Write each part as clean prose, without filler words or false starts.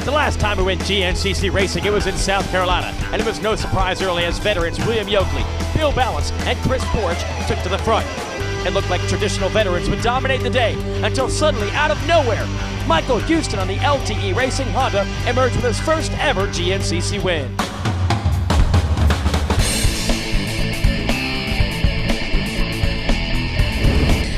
The last time we went GNCC racing, it was in South Carolina, and it was no surprise early as veterans William Yoakley, Bill Balance, and Chris Porch took to the front. It looked like traditional veterans would dominate the day until suddenly, out of nowhere, Michael Houston on the LTE Racing Honda emerged with his first ever GNCC win.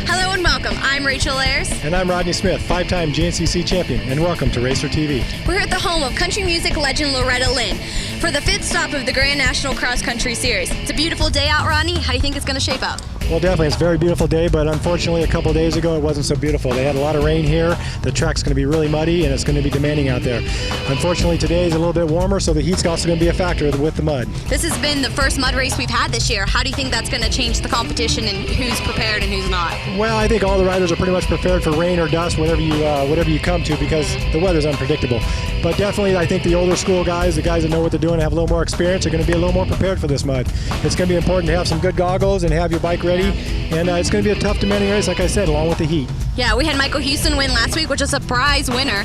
Hello and welcome. I'm Rachel Ayers. And I'm Rodney Smith, 5-time GNCC champion, and welcome to Racer TV. We're at the home of country music legend Loretta Lynn for the 5th stop of the Grand National Cross Country Series. It's a beautiful day out, Rodney. How do you think it's going to shape up? Well, definitely. It's a very beautiful day, but unfortunately a couple of days ago it wasn't so beautiful. They had a lot of rain here. The track's going to be really muddy, and it's going to be demanding out there. Unfortunately, today is a little bit warmer, so the heat's also going to be a factor with the mud. This has been the first mud race we've had this year. How do you think that's going to change the competition and who's prepared and who's not? Well, I think all the riders are pretty much prepared for rain or dust, whatever you come to, because the weather's unpredictable. But definitely, I think the older school guys, the guys that know what they're doing and have a little more experience, are going to be a little more prepared for this mud. It's going to be important to have some good goggles and have your bike ready. And it's going to be a tough, demanding race, like I said, along with the heat. Yeah, we had Michael Houston win last week, which is a surprise winner.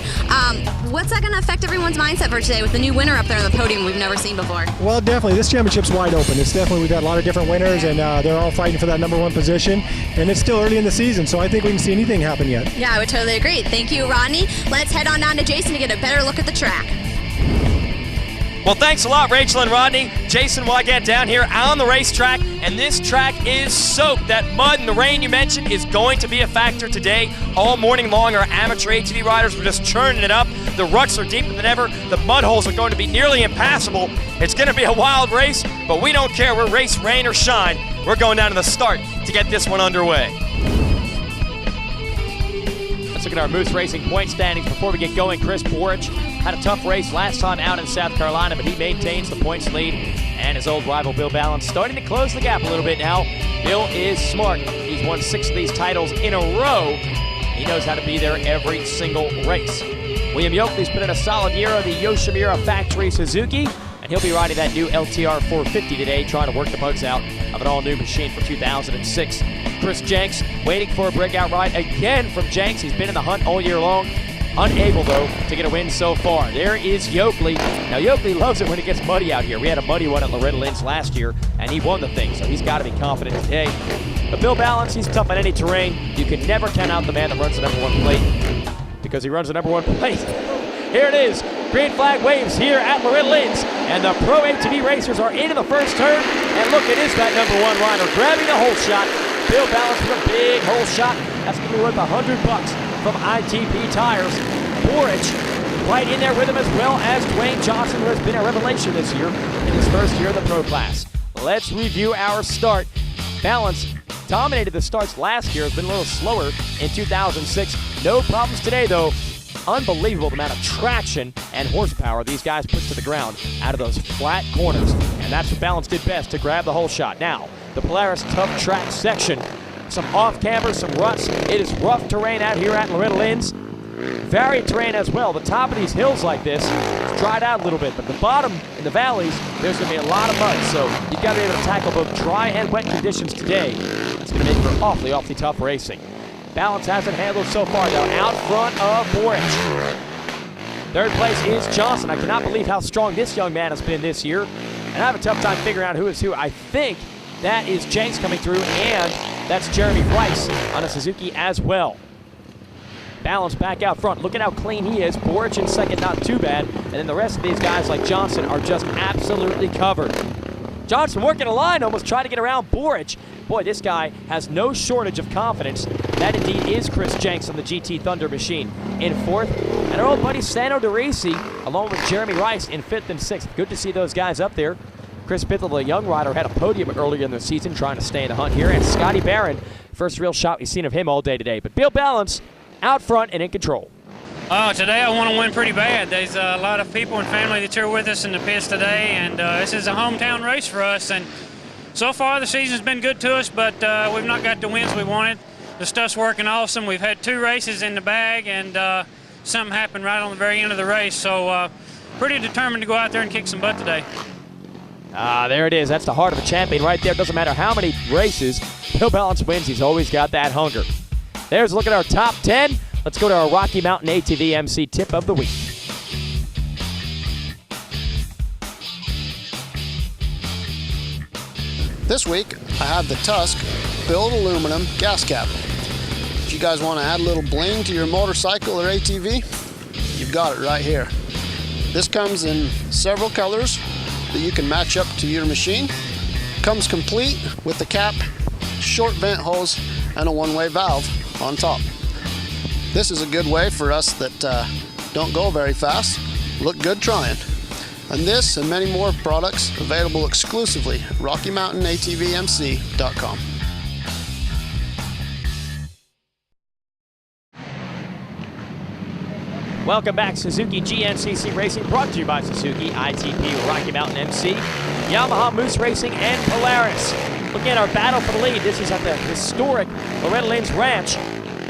What's that going to affect everyone's mindset for today with the new winner up there on the podium we've never seen before? Well, definitely. This championship's wide open. It's definitely, we've got a lot of different winners, and they're all fighting for that #1 position. And it's still early in the season, so I think we can see anything happen yet. Yeah, I would totally agree. Thank you, Rodney. Let's head on down to Jason to get a better look at the track. Well, thanks a lot, Rachel and Rodney. Jason Wygant down here on the racetrack, and this track is soaked. That mud and the rain you mentioned is going to be a factor today. All morning long, our amateur ATV riders were just churning it up. The ruts are deeper than ever. The mud holes are going to be nearly impassable. It's going to be a wild race, but we don't care. We're race, rain, or shine. We're going down to the start to get this one underway. Let's look at our Moose Racing point standings before we get going. Chris Porch had a tough race last time out in South Carolina, but he maintains the points lead. And his old rival Bill Balance starting to close the gap a little bit now. Bill is smart. He's won 6 of these titles in a row. He knows how to be there every single race. William Yoakley's put in a solid year on the Yoshimura Factory Suzuki, and he'll be riding that new LTR 450 today, trying to work the bugs out of an all-new machine for 2006. Chris Jenks waiting for a breakout ride again from Jenks. He's been in the hunt all year long. Unable, though, to get a win so far. There is Yoakley. Now, Yoakley loves it when it gets muddy out here. We had a muddy one at Loretta Lynn's last year, and he won the thing, so he's got to be confident today. But Bill Balance, he's tough on any terrain. You can never count out the man that runs the #1 plate, because he runs the #1 plate. Here it is. Green flag waves here at Loretta Lynn's, and the Pro ATV racers are into the first turn. And look, it is that #1 rider grabbing the hole shot. Bill Balance with a big hole shot. That's going to be worth $100 from ITP Tires. Porridge right in there with him, as well as Dwayne Johnson, who has been a revelation this year in his first year in the pro class. Let's review our start. Balance dominated the starts last year, has been a little slower in 2006. No problems today, though. Unbelievable amount of traction and horsepower these guys put to the ground out of those flat corners. And that's what Balance did best, to grab the whole shot. Now, the Polaris Tough Track section. Some off-campers, some ruts. It is rough terrain out here at Loretta Lynn's. Varied terrain as well. The top of these hills like this is dried out a little bit, but the bottom in the valleys, there's going to be a lot of mud. So you've got to be able to tackle both dry and wet conditions today. It's going to make for awfully, awfully tough racing. Balance hasn't handled so far, though, out front of Porridge. Third place is Johnson. I cannot believe how strong this young man has been this year. And I have a tough time figuring out who is who. I think that is Jenks coming through, and that's Jeremy Rice on a Suzuki as well. Balance back out front. Look at how clean he is. Porridge in second, not too bad. And then the rest of these guys like Johnson are just absolutely covered. Johnson working a line, almost trying to get around Porridge. Boy, this guy has no shortage of confidence. That indeed is Chris Jenks on the GT Thunder machine in fourth. And our old buddy Sano DeRisi, along with Jeremy Rice in fifth and sixth. Good to see those guys up there. Chris Bithell, the young rider, had a podium earlier in the season, trying to stay in the hunt here. And Scotty Barron, first real shot we've seen of him all day today. But Bill Balance out front and in control. Today I want to win pretty bad. There's a lot of people and family that's here with us in the pits today, and this is a hometown race for us. And so far the season's been good to us, but we've not got the wins we wanted. The stuff's working awesome. We've had 2 races in the bag, and something happened right on the very end of the race. So pretty determined to go out there and kick some butt today. There it is. That's the heart of a champion right there. Doesn't matter how many races Bill Balance wins, he's always got that hunger. There's a look at our top 10. Let's go to our Rocky Mountain ATV MC tip of the week. This week, I have the Tusk filled aluminum gas cap. If you guys want to add a little bling to your motorcycle or ATV, you've got it right here. This comes in several colors that you can match up to your machine. Comes complete with the cap, short vent hose, and a one-way valve on top. This is a good way for us that don't go very fast, look good trying. And this and many more products available exclusively at RockyMountainATVMC.com. Welcome back, Suzuki GNCC Racing, brought to you by Suzuki, ITP, Rocky Mountain MC, Yamaha Moose Racing, and Polaris. Looking at our battle for the lead, this is at the historic Loretta Lynn's Ranch.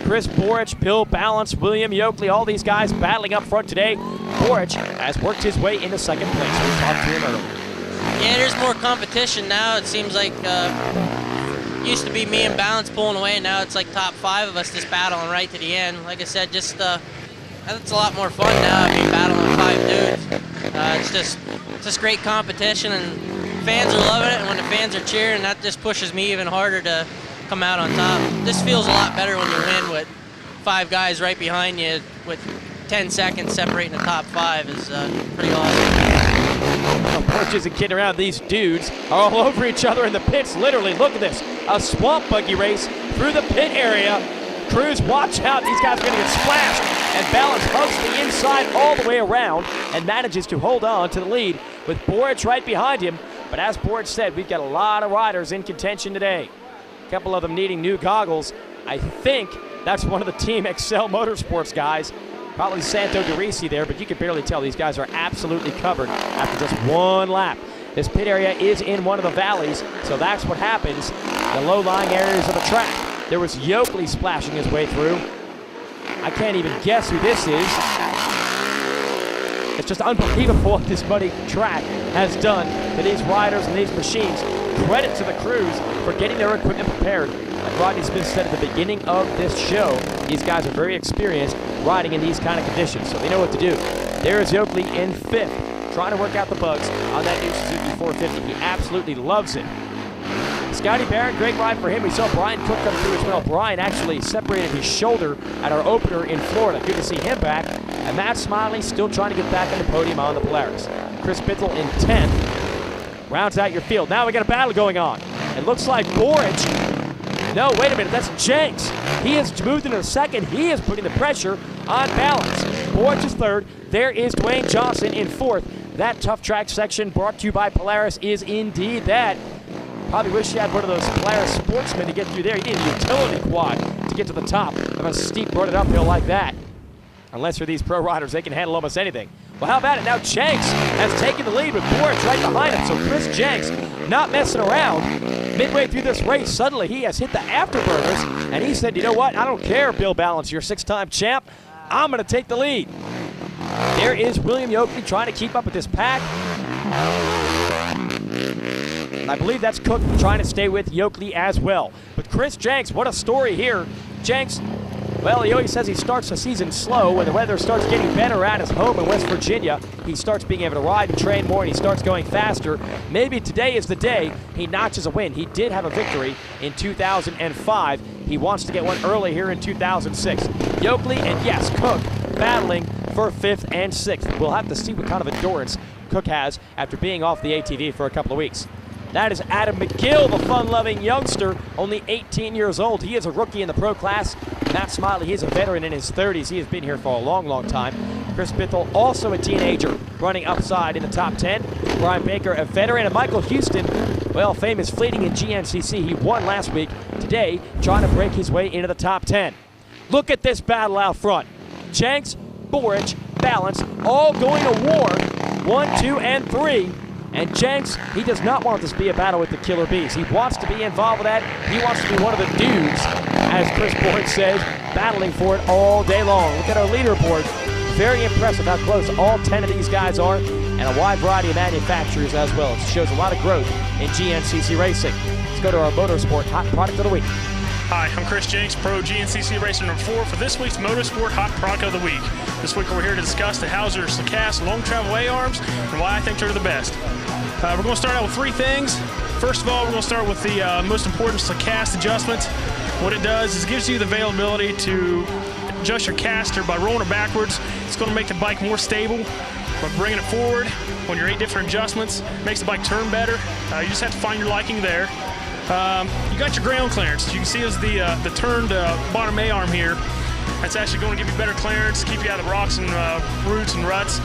Chris Borich, Bill Balance, William Yoakley, all these guys battling up front today. Borich has worked his way into second place. We talked to him earlier. Yeah, there's more competition now. It seems like used to be me and Balance pulling away. Now it's like top 5 of us just battling right to the end. Like I said, just it's a lot more fun now. I mean, battling 5 dudes. It's just great competition, and fans are loving it. And when the fans are cheering, that just pushes me even harder to come out on top. This feels a lot better when you win with 5 guys right behind you with 10 seconds separating the top 5 is pretty awesome. Borich isn't kidding around. These dudes are all over each other in the pits. Literally, look at this. A swamp buggy race through the pit area. Crews, watch out. These guys are going to get splashed. And Balance hugs the inside all the way around and manages to hold on to the lead with Borich right behind him. But as Borich said, we've got a lot of riders in contention today. A couple of them needing new goggles. I think that's one of the Team Excel Motorsports guys. Probably Santo DeRisi there, but you can barely tell these guys are absolutely covered after just one lap. This pit area is in one of the valleys, so that's what happens in the low-lying areas of the track. There was Yoakley splashing his way through. I can't even guess who this is. It's just unbelievable what this muddy track has done to these riders and these machines. Credit to the crews for getting their equipment prepared. Like Rodney Smith said at the beginning of this show, these guys are very experienced riding in these kind of conditions, so they know what to do. There is Yoakley in 5th, trying to work out the bugs on that new Suzuki 450. He absolutely loves it. Scotty Barron, great ride for him. We saw Brian Cook come through as well. Brian actually separated his shoulder at our opener in Florida. Good to see him back. And Matt Smiley still trying to get back on the podium on the Polaris. Chris Bittel in 10th. Rounds out your field. Now we got a battle going on. It looks like Borich. No, wait a minute. That's Jenks. He has moved into 2nd. He is putting the pressure on Balance. Borich is 3rd. There is Dwayne Johnson in 4th. That tough track section brought to you by Polaris is indeed that. Probably wish you had one of those Polaris sportsmen to get through there. You need a utility quad to get to the top of a steep running uphill like that. Unless you're these pro riders, they can handle almost anything. Well, how about it? Now Jenks has taken the lead with Borich right behind him. So Chris Jenks not messing around. Midway through this race, suddenly he has hit the afterburners, and he said, you know what? I don't care, Bill Balance, you're 6-time champ. I'm going to take the lead. There is William Yoakley trying to keep up with this pack. And I believe that's Cook trying to stay with Yoakley as well. But Chris Jenks, what a story here. Jenks, well, he always says he starts the season slow. When the weather starts getting better at his home in West Virginia, he starts being able to ride and train more, and he starts going faster. Maybe today is the day he notches a win. He did have a victory in 2005. He wants to get one early here in 2006. Yoakley and, yes, Cook battling for 5th and 6th. We'll have to see what kind of endurance Cook has after being off the ATV for a couple of weeks. That is Adam McGill, the fun-loving youngster, only 18 years old. He is a rookie in the pro class. Matt Smiley, he is a veteran in his 30s. He has been here for a long, long time. Chris Bittel, also a teenager, running upside in the top 10. Brian Baker, a veteran. And Michael Houston, well, famous fleeting in GNCC. He won last week. Today, trying to break his way into the top 10. Look at this battle out front. Jenks, Borich, Balance, all going to war. 1, 2, and 3. And Jenks, he does not want this to be a battle with the Killer Bees. He wants to be involved with that. He wants to be one of the dudes, as Chris Borich says, battling for it all day long. Look at our leaderboard. Very impressive how close all 10 of these guys are, and a wide variety of manufacturers as well. It shows a lot of growth in GNCC racing. Let's go to our Motorsport Hot Product of the Week. Hi, I'm Chris Jenks, Pro GNCC Racer number 4 for this week's Motorsport Hot Product of the Week. This week we're here to discuss the Hauser's Lacasse long travel A-arms and why I think they're the best. We're going to start out with 3 things. First of all, we're going to start with the most important cast adjustment. What it does is it gives you the availability to adjust your caster by rolling it backwards. It's going to make the bike more stable. By bringing it forward on your 8 different adjustments, makes the bike turn better. You just have to find your liking there. You got your ground clearance. You can see is the turned bottom A-arm here. That's actually going to give you better clearance, keep you out of the rocks and roots and ruts.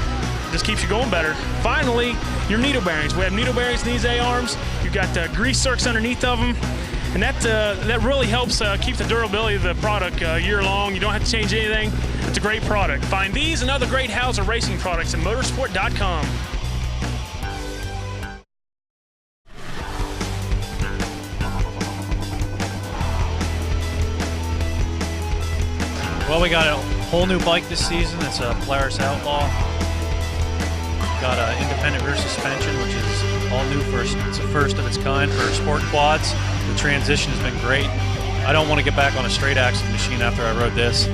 Just keeps you going better. Finally, your needle bearings. We have needle bearings in these A-arms. You've got grease circs underneath of them. And that really helps keep the durability of the product year long. You don't have to change anything. It's a great product. Find these and other great Hauser racing products at motorsport.com. Well, we got a whole new bike this season. It's a Polaris Outlaw. Got an independent rear suspension, which is all new it's the first of its kind for sport quads. The transition has been great. I don't want to get back on a straight axle machine after I rode this.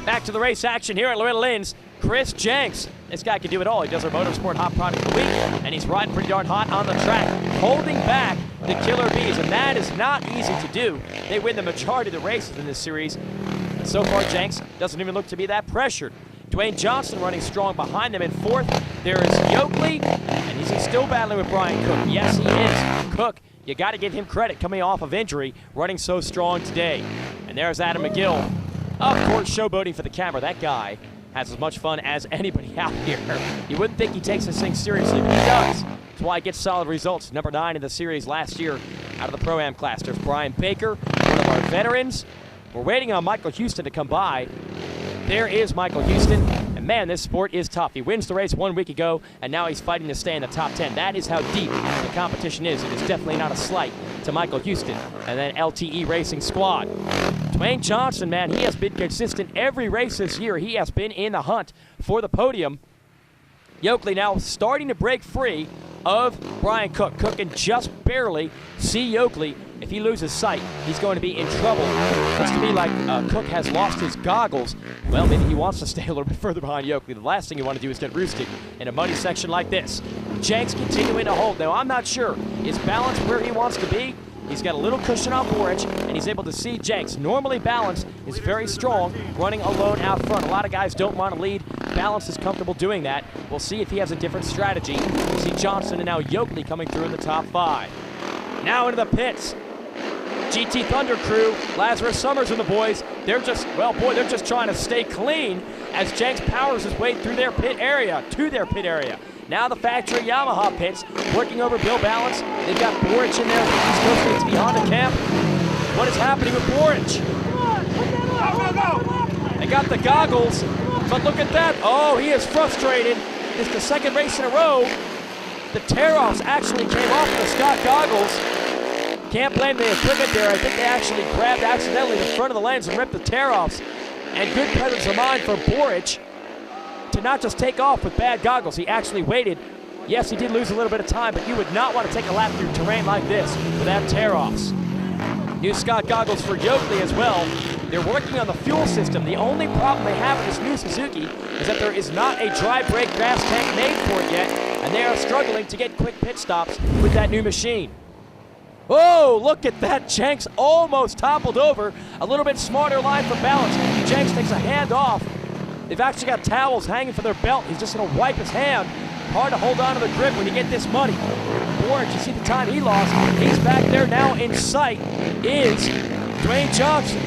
Back to the race action here at Loretta Lynn's. Chris Jenks. This guy can do it all. He does our Motorsport Hot Product of the Week, and he's riding pretty darn hot on the track, holding back the Killer Bees, and that is not easy to do. They win the majority of the races in this series. And so far, Jenks doesn't even look to be that pressured. Dwayne Johnson running strong behind them in 4th. There is Yoakley, and is he still battling with Brian Cook? Yes, he is. Cook, you got to give him credit coming off of injury, running so strong today. And there's Adam McGill, of course, showboating for the camera. That guy has as much fun as anybody out here. You wouldn't think he takes this thing seriously, but he does. That's why he gets solid results. Number 9 in the series last year out of the Pro-Am class. There's Brian Baker, one of our veterans. We're waiting on Michael Houston to come by. There is Michael Houston. And man, this sport is tough. He wins the race 1 week ago, and now he's fighting to stay in the top 10. That is how deep the competition is. It is definitely not a slight to Michael Houston and then LTE Racing Squad. Dwayne Johnson, man, he has been consistent every race this year. He has been in the hunt for the podium. Yoakley now starting to break free of Brian Cook. Cook can just barely see Yoakley. If he loses sight, he's going to be in trouble. Looks to me like Cook has lost his goggles. Well, maybe he wants to stay a little bit further behind Yoakley. The last thing you want to do is get roosted in a muddy section like this. Jenks continuing to hold. Now, I'm not sure. Is balance where he wants to be? He's got a little cushion on Borich, and he's able to see Jenks. Normally, Balance is very strong, running alone out front. A lot of guys don't want to lead. Balance is comfortable doing that. We'll see if he has a different strategy. We see Johnson and now Yoakley coming through in the top 5. Now into the pits. GT Thunder crew, Lazarus Summers and the boys, they're just trying to stay clean as Jenks powers his way through their pit area, to their pit area. Now the factory Yamaha pits, working over Bill Balance. They've got Borich in there. He's supposed to be Honda camp. What is happening with Borich? They got the goggles, but look at that. Oh, he is frustrated. It's the 2nd race in a row. The tear-offs actually came off the Scott goggles. Can't blame the equipment there. I think they actually grabbed accidentally the front of the lens and ripped the tear-offs. And good presence of mind for Borich to not just take off with bad goggles. He actually waited. Yes, he did lose a little bit of time, but you would not want to take a lap through terrain like this without tear-offs. New Scott goggles for Yoakley as well. They're working on the fuel system. The only problem they have with this new Suzuki is that there is not a dry brake gas tank made for it yet, and they are struggling to get quick pit stops with that new machine. Oh, look at that. Jenks almost toppled over. A little bit smarter line for Balance. Jenks takes a hand off. They've actually got towels hanging from their belt. He's just going to wipe his hand. Hard to hold on to the grip when you get this muddy. Borich, you see the time he lost. He's back there now in sight is Dwayne Johnson.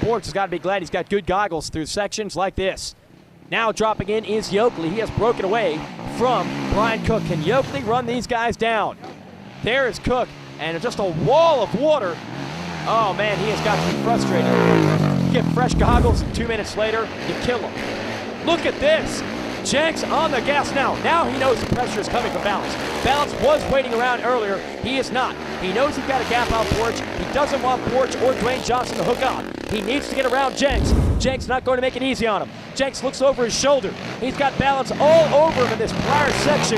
Borich has got to be glad he's got good goggles through sections like this. Now dropping in is Yoakley. He has broken away from Brian Cook. Can Yoakley run these guys down? There is Cook, and just a wall of water. Oh man, he has got to be frustrated. You get fresh goggles, and 2 minutes later, you kill him. Look at this. Jenks on the gas now. Now he knows the pressure is coming from Balance. Balance was waiting around earlier. He is not. He knows he's got a gap out Borich. He doesn't want Borich or Dwayne Johnson to hook on. He needs to get around Jenks. Jenks not going to make it easy on him. Jenks looks over his shoulder. He's got Balance all over him in this prior section.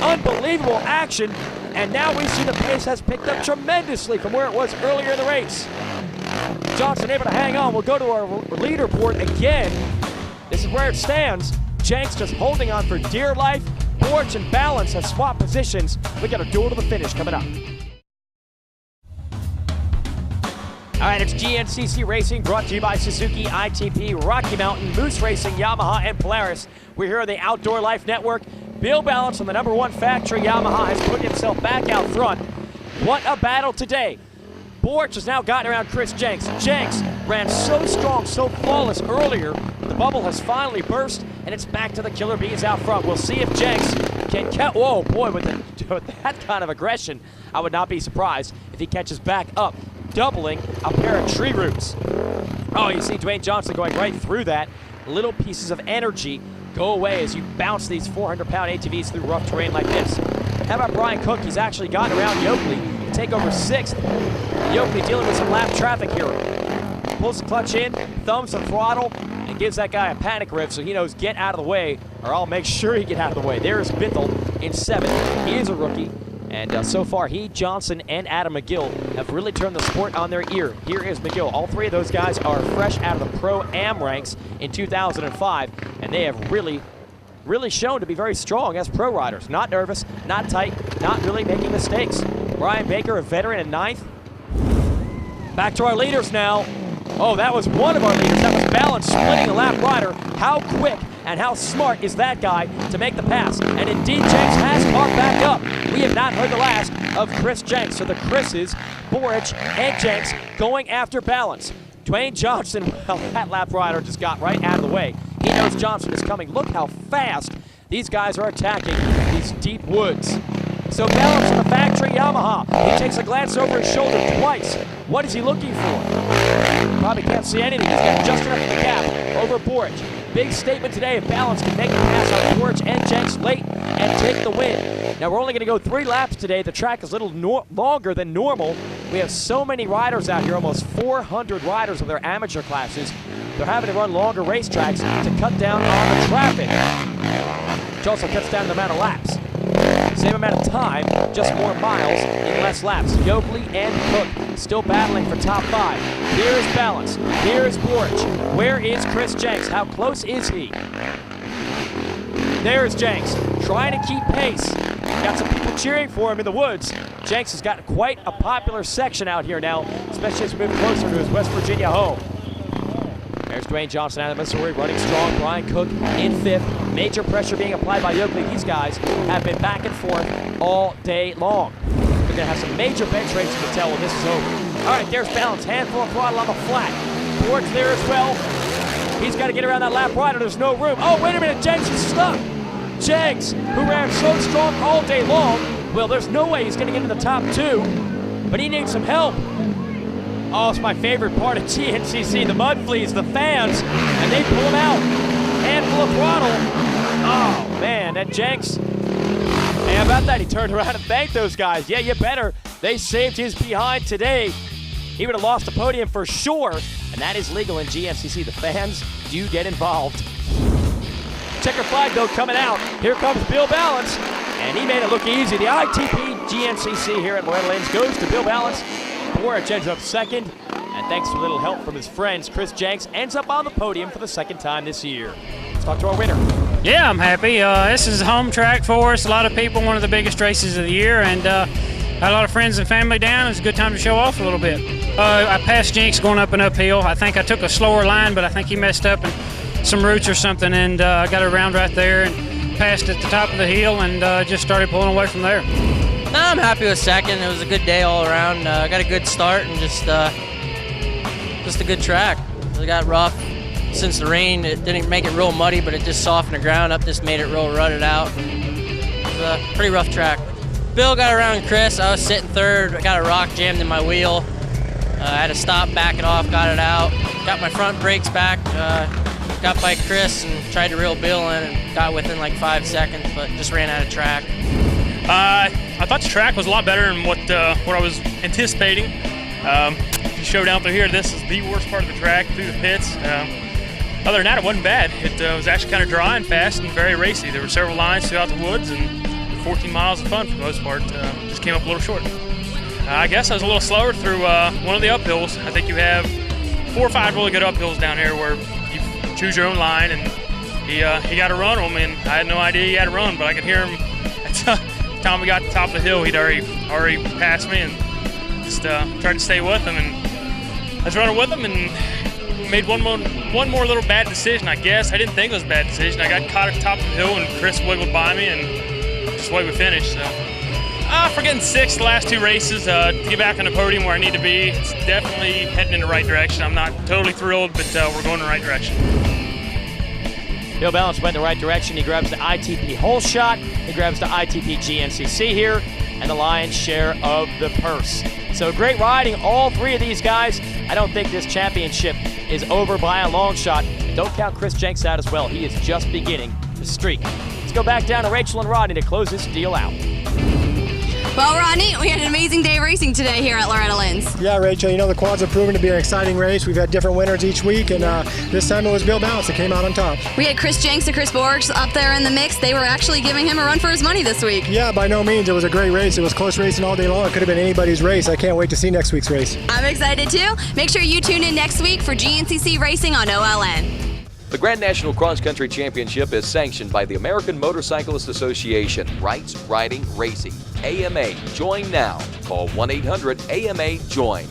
Unbelievable action. And now we see the pace has picked up tremendously from where it was earlier in the race. Johnson able to hang on. We'll go to our leaderboard again. This is where it stands. Jenks just holding on for dear life. Borch and Balance have swapped positions. We got a duel to the finish coming up. All right, it's GNCC Racing, brought to you by Suzuki, ITP, Rocky Mountain, Moose Racing, Yamaha, and Polaris. We're here on the Outdoor Life Network. Bill Balance on the #1 factory Yamaha has put himself back out front. What a battle today. Borch has now gotten around Chris Jenks. Jenks ran so strong, so flawless earlier. The bubble has finally burst, and it's back to the killer bees out front. We'll see if Jenks can catch. Whoa, boy, with that kind of aggression, I would not be surprised if he catches back up, doubling a pair of tree roots. Oh, you see Dwayne Johnson going right through that. Little pieces of energy go away as you bounce these 400-pound ATVs through rough terrain like this. How about Brian Cook? He's actually gotten around Yoakley to take over 6th. Yoakley dealing with some lap traffic here. Pulls the clutch in, thumbs the throttle, and gives that guy a panic riv so he knows get out of the way, or I'll make sure he get out of the way. There's Bittel in 7th. He is a rookie. And so far, he, Johnson, and Adam McGill have really turned the sport on their ear. Here is McGill. All 3 of those guys are fresh out of the Pro-Am ranks in 2005, and they have really shown to be very strong as pro riders. Not nervous, not tight, not really making mistakes. Brian Baker, a veteran in 9th. Back to our leaders now. Oh, that was one of our leaders. That was Balance splitting a lap rider. How quick and how smart is that guy to make the pass? And indeed, Jenks has caught back up. We have not heard the last of Chris Jenks. So the Chris's, Borch, and Jenks going after Balance. Dwayne Johnson, well, that lap rider just got right out of the way. He knows Johnson is coming. Look how fast these guys are attacking these deep woods. So Balance in the factory Yamaha. He takes a glance over his shoulder twice. What is he looking for? Probably can't see anything. He's got just enough of the gap over Borch. Big statement today if Balance can make the pass on Borch and Jenks late and take the win. Now we're only going to go 3 laps today. The track is a little longer than normal. We have so many riders out here, almost 400 riders of their amateur classes. They're having to run longer racetracks to cut down on the traffic, which also cuts down the amount of laps. Same amount of time, just more miles in less laps. Yoakley and Cook still battling for top 5. Here is Balance. Here is Borch. Where is Chris Jenks? How close is he? There's Jenks, trying to keep pace. Got some people cheering for him in the woods. Jenks has got quite a popular section out here now, especially as we move closer to his West Virginia home. There's Dwayne Johnson out of Missouri, running strong. Brian Cook in 5th. Major pressure being applied by Yoakley. These guys have been back and forth all day long. We're going to have some major bench racing to tell when this is over. All right, there's Balance. Handful of throttle on the flat. Borch there as well. He's got to get around that lap rider. There's no room. Oh, wait a minute. Jenks is stuck. Jenks, who ran so strong all day long. Well, there's no way he's going to get into the top 2, but he needs some help. Oh, it's my favorite part of GNCC, the mud fleas, the fans, and they pull him out. Handful of throttle. Oh, man, that Jenks. Hey, how about that? He turned around and thanked those guys. Yeah, you better. They saved his behind today. He would have lost the podium for sure, and that is legal in GNCC. The fans do get involved. Checker flag, though, coming out. Here comes Bill Balance, and he made it look easy. The ITP GNCC here at Loretta Lanes goes to Bill Balance. Borch ends up 2nd, and thanks to a little help from his friends, Chris Jenks ends up on the podium for the 2nd time this year. Let's talk to our winner. Yeah, I'm happy. This is a home track for us. A lot of people, one of the biggest races of the year, and had a lot of friends and family down. It was a good time to show off a little bit. I passed Jenks going up an uphill. I think I took a slower line, but I think he messed up in some roots or something, and I got around right there and passed at the top of the hill and just started pulling away from there. No, I'm happy with 2nd. It was a good day all around. Got a good start and just a good track. It got rough since the rain. It didn't make it real muddy, but it just softened the ground up, just made it real rutted out. It was a pretty rough track. Bill got around Chris. I was sitting 3rd. I got a rock jammed in my wheel. I had to stop, back it off, got it out. Got my front brakes back. Got by Chris and tried to reel Bill in and got within like 5 seconds, but just ran out of track. I thought the track was a lot better than what I was anticipating. The showdown through here, this is the worst part of the track through the pits. Other than that, it wasn't bad. It was actually kind of dry and fast and very racy. There were several lines throughout the woods and 14 miles of fun for the most part. Just came up a little short. I guess I was a little slower through one of the uphills. I think you have 4 or 5 really good uphills down here where you choose your own line and he got a run on me, and I had no idea he had a run, but I could hear him. By the time we got to the top of the hill, he'd already passed me, and just tried to stay with him. And I was running with him and made one more little bad decision, I guess. I didn't think it was a bad decision. I got caught at the top of the hill, and Chris wiggled by me, and just the way we finished. So, for getting sixth the last two races, to get back on the podium where I need to be, it's definitely heading in the right direction. I'm not totally thrilled, but we're going in the right direction. Bill Balance went in the right direction. He grabs the ITP whole shot. He grabs the ITP GNCC here, and the lion's share of the purse. So great riding, all three of these guys. I don't think this championship is over by a long shot. Don't count Chris Jenks out as well. He is just beginning the streak. Let's go back down to Rachel and Rodney to close this deal out. Well, Rodney, we had an amazing day of racing today here at Loretta Lynn's. Yeah, Rachel, you know, the quads have proven to be an exciting race. We've had different winners each week, and this time it was Bill Balance that came out on top. We had Chris Jenks and Chris Borges up there in the mix. They were actually giving him a run for his money this week. Yeah, by no means. It was a great race. It was close racing all day long. It could have been anybody's race. I can't wait to see next week's race. I'm excited too. Make sure you tune in next week for GNCC Racing on OLN. The Grand National Cross Country Championship is sanctioned by the American Motorcyclist Association. Rights, Riding, Racing. AMA. Join now. Call 1-800-AMA-JOIN.